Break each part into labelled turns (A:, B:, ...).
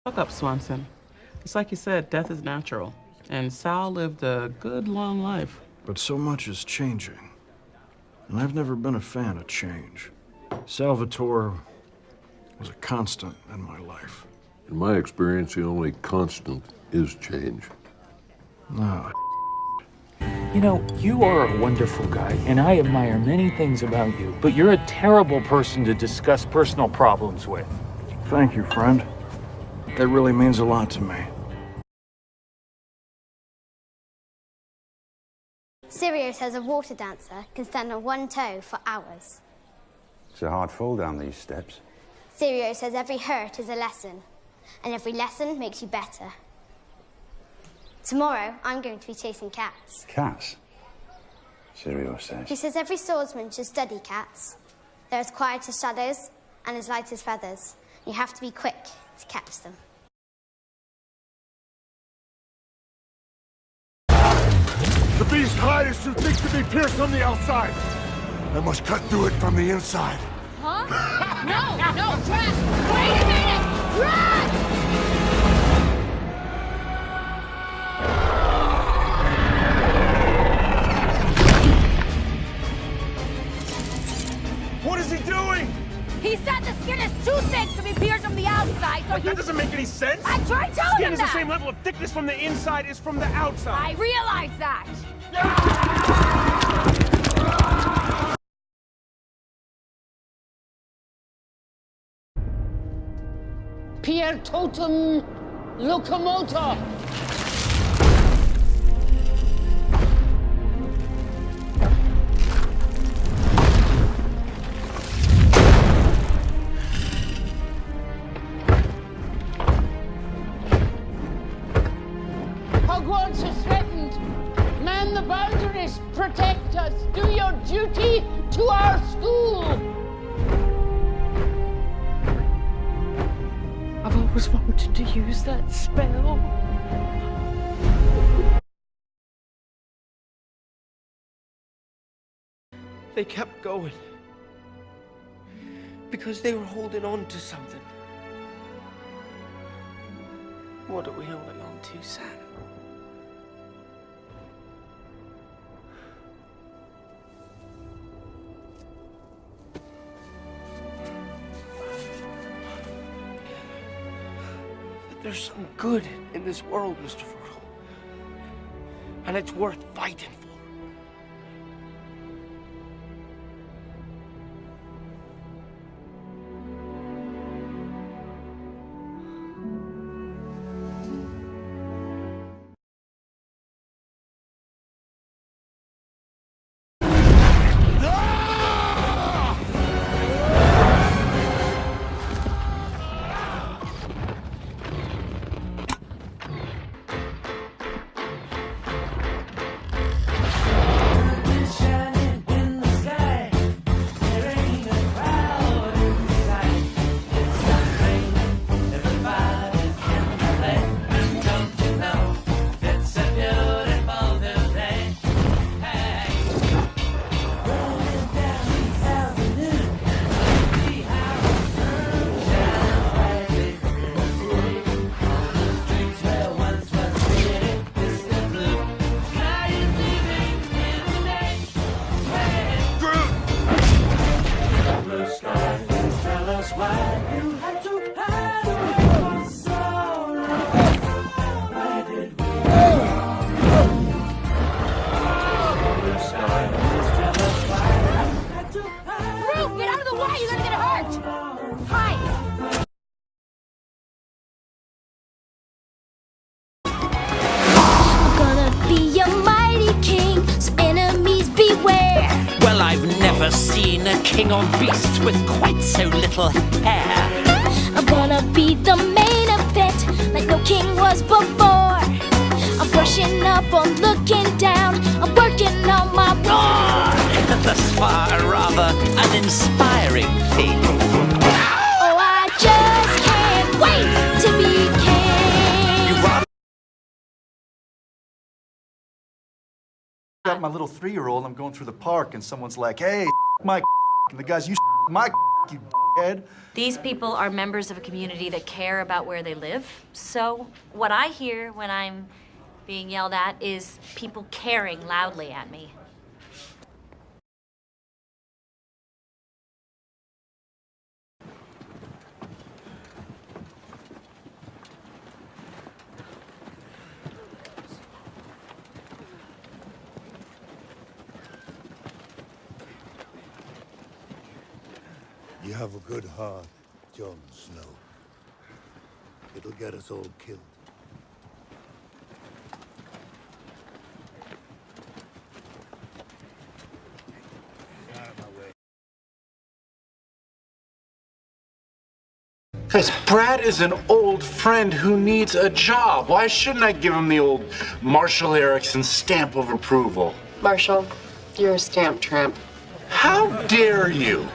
A: Fuck up, Swanson. It's like you said, death is natural. And Sal lived a good, long life.
B: But so much is changing. And I've never been a fan of change. Salvatore was a constant in my life.
C: In my experience, the only constant is change.
B: No.
D: You know, you are a wonderful guy, and I admire many things about you, but you're a terrible person to discuss personal problems with.
B: Thank you, friend. That really means a lot to me.
E: Sirio says a water dancer can stand on one toe for hours.
F: It's a hard fall down these steps.
E: Sirio says every hurt is a lesson, and every lesson makes you better. Tomorrow, I'm going to be chasing cats.
F: Cats? Sirio says.
E: He says every swordsman should study cats. They're as quiet as shadows and as light as feathers. You have to be quick to catch them.
G: The beast's hide is too thick to be pierced from the outside. I must cut through it from the inside.
H: Huh? No, Drax! Wait a minute! Drax!
G: What is he doing?
H: He said the skin is too thick to be pierced from the outside, so
G: That doesn't make any sense.
H: I tried telling
G: Skin
H: him
G: is
H: that!
G: the same level of thickness from the inside as from the outside.
H: I realize that!
I: Pier totum locomotor. Hogwarts is threatened. Man the boundaries, protect us. Do your duty to our school. I've always wanted to use that spell.
J: They kept going. Because they were holding on to something. What are we holding on to, Sam? There's some good in this world, Mr. Fertile. And it's worth fighting for.
K: I've never seen a king on beast with quite so little hair.
L: I'm gonna be the main event like no king was before. I'm brushing up, I'm looking down, I'm working on my roar.
K: Thus far, rather uninspiring thing.
L: Oh, I just can't wait to be king.
M: Got my little 3-year-old, I'm going through the park and someone's like, hey, my and the guy's, you my you
B: head.
M: These people are members of a community that care about where they live. So what I hear when I'm being yelled at is people caring loudly at me.
G: You have a good heart, Jon Snow. It'll get us all killed.
D: Guys, Brad is an old friend who needs a job. Why shouldn't I give him the old Marshall Erickson stamp of approval?
N: Marshall, you're a stamp tramp.
D: How dare you?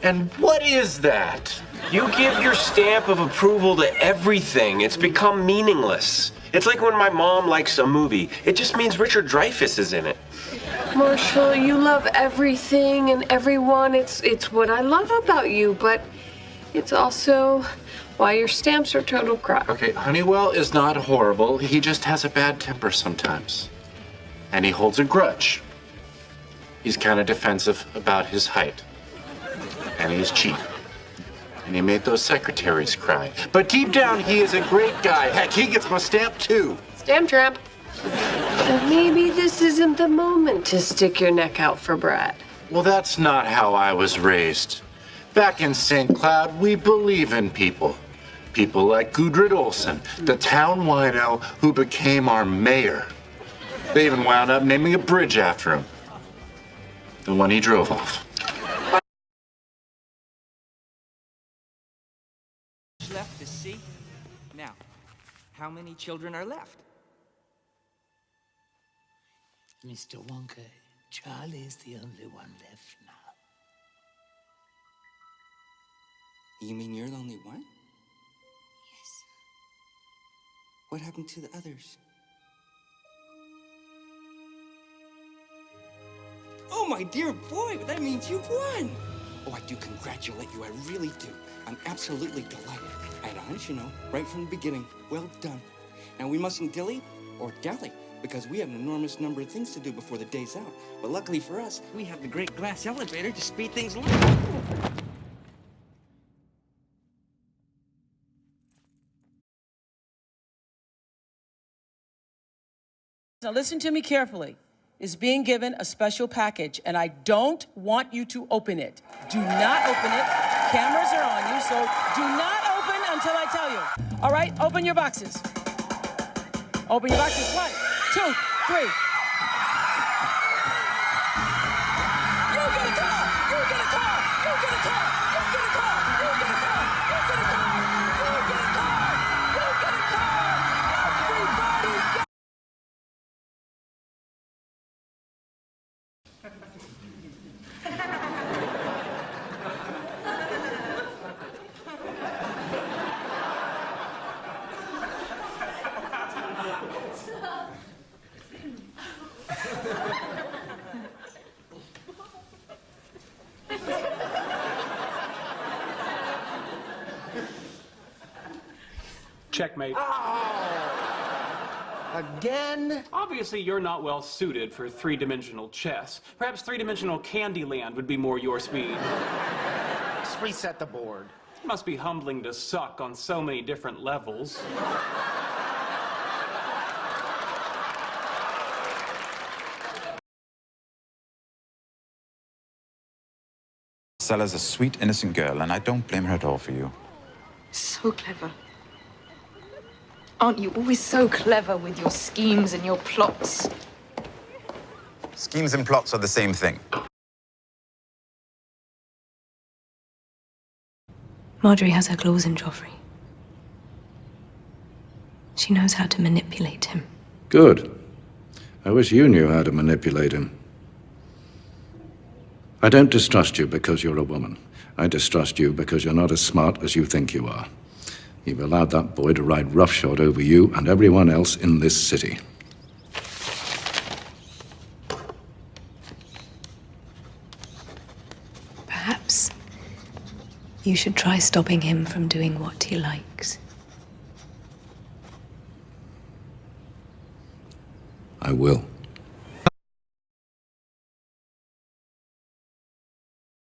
D: And what is that?
J: You give your stamp of approval to everything. It's become meaningless. It's like when my mom likes a movie. It just means Richard Dreyfuss is in it.
N: Marshall, you love everything and everyone. It's what I love about you, but it's also why your stamps are total crap.
D: Okay, Honeywell is not horrible. He just has a bad temper sometimes. And he holds a grudge. He's kind of defensive about his height. And he's cheap. And he made those secretaries cry. But deep down, he is a great guy. Heck, he gets my stamp too.
N: Stamp tramp. And maybe this isn't the moment to stick your neck out for Brad.
D: Well, that's not how I was raised. Back in St. Cloud, we believe in people. People like Gudrid Olsen, the town wino who became our mayor. They even wound up naming a bridge after him. The one he drove off.
O: Left to see. Now, how many children are left?
P: Mr. Wonka, Charlie's the only one left now.
O: You mean you're the only one?
P: Yes.
O: What happened to the others? Oh, my dear boy, that means you've won. Oh, I do congratulate you. I really do. I'm absolutely delighted. I had a hunch, you know, right from the beginning. Well done. Now, we mustn't dilly or dally, because we have an enormous number of things to do before the day's out. But luckily for us, we have the great glass elevator to speed things along.
Q: Now listen to me carefully. Is being given a special package, and I don't want you to open it. Do not open it. Cameras are on you, so do not open until I tell you. All right, open your boxes. Open your boxes. 1, 2, 3. You get a call! You get a call! You get a call! You get a call! You get a call! You get a call! You get a call! You get a call! Everybody get...
R: Checkmate.
J: Again?
R: Obviously, you're not well suited for three-dimensional chess. Perhaps three-dimensional Candyland would be more your speed.
J: Just reset the board.
R: It must be humbling to suck on so many different levels.
S: Stella's a sweet, innocent girl, and I don't blame her at all for you.
T: So clever. Aren't you always so clever with your schemes and your plots?
S: Schemes and plots are the same thing.
U: Marjorie has her claws in Joffrey. She knows how to manipulate him.
B: Good. I wish you knew how to manipulate him. I don't distrust you because you're a woman. I distrust you because you're not as smart as you think you are. You've allowed that boy to ride roughshod over you and everyone else in this city.
U: Perhaps You should try stopping him from doing what he likes.
B: I will.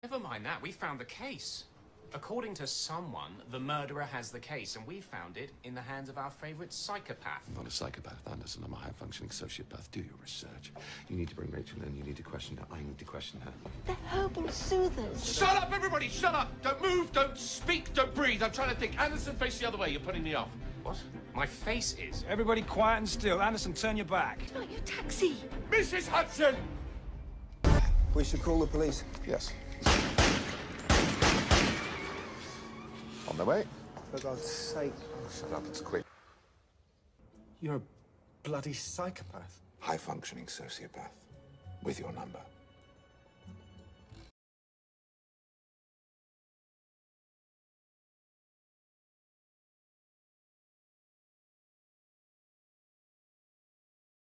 A: Never mind that, we found the case. According to someone, the murderer has the case, and we found it in the hands of our favorite psychopath.
V: I'm not a psychopath, Anderson. I'm a high-functioning sociopath. Do your research. You need to bring Rachel in. You need to question her. I need to question her.
I: They're herbal soothers.
W: Shut up, everybody! Shut up! Don't move, don't speak, don't breathe. I'm trying to think. Anderson, face the other way. You're putting me off.
A: What? My face is.
X: Everybody quiet and still. Anderson, turn your back.
I: Not your taxi.
W: Mrs. Hudson!
Y: We should call the police.
W: Yes. On their way.
Y: For God's sake.
W: Oh, shut up, it's quick.
Y: You're a bloody psychopath.
W: High-functioning sociopath. With your number.